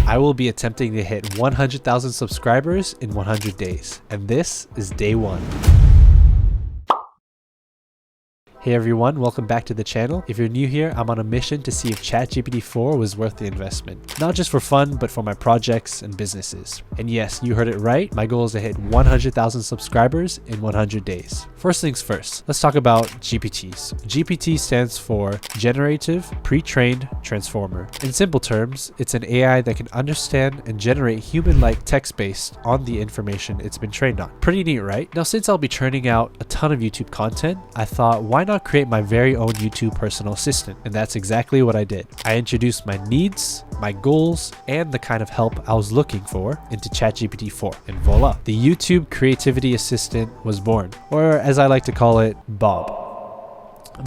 I will be attempting to hit 100,000 subscribers in 100 days, and this is day 1. Hey everyone, welcome back to the channel. If you're new here, I'm on a mission to see if ChatGPT 4 was worth the investment. Not just for fun, but for my projects and businesses. And yes, you heard it right, my goal is to hit 100,000 subscribers in 100 days. First things first, let's talk about GPTs. GPT stands for Generative Pre-trained Transformer. In simple terms, it's an AI that can understand and generate human-like text based on the information it's been trained on. Pretty neat, right? Now, since I'll be churning out a ton of YouTube content, I thought, why not create my very own YouTube personal assistant? And that's exactly what I did. I introduced my needs, my goals, and the kind of help I was looking for into ChatGPT 4, and voila, the YouTube creativity assistant was born, or as I like to call it, Bob.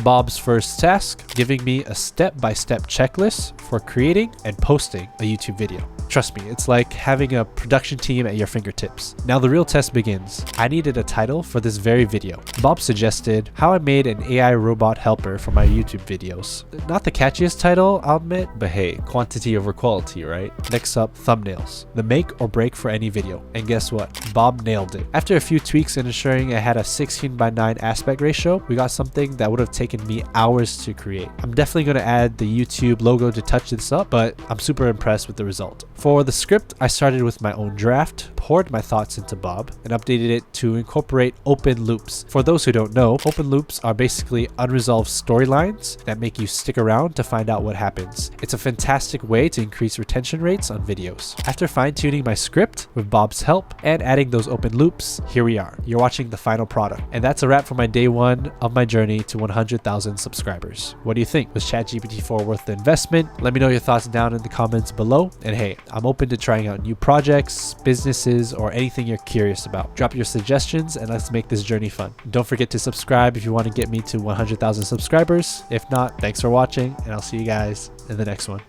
Bob's first task, giving me a step-by-step checklist for creating and posting a YouTube video. Trust me, it's like having a production team at your fingertips. Now the real test begins. I needed a title for this very video. Bob suggested how I made an AI robot helper for my YouTube videos. Not the catchiest title, I'll admit, but hey, quantity over quality, right? Next up, thumbnails. The make or break for any video. And guess what? Bob nailed it. After a few tweaks and ensuring I had a 16:9 aspect ratio, we got something that would have taken me hours to create. I'm definitely going to add the YouTube logo to touch this up, but I'm super impressed with the result. For the script, I started with my own draft, poured my thoughts into Bob, and updated it to incorporate open loops. For those who don't know, open loops are basically unresolved storylines that make you stick around to find out what happens. It's a fantastic way to increase retention rates on videos. After fine-tuning my script with Bob's help and adding those open loops, here we are. You're watching the final product. And that's a wrap for my day 1 of my journey to 100,000 subscribers. What do you think? Was ChatGPT 4 worth the investment? Let me know your thoughts down in the comments below. And hey, I'm open to trying out new projects, businesses, or anything you're curious about. Drop your suggestions and let's make this journey fun. Don't forget to subscribe if you want to get me to 100,000 subscribers. If not, thanks for watching, and I'll see you guys in the next one.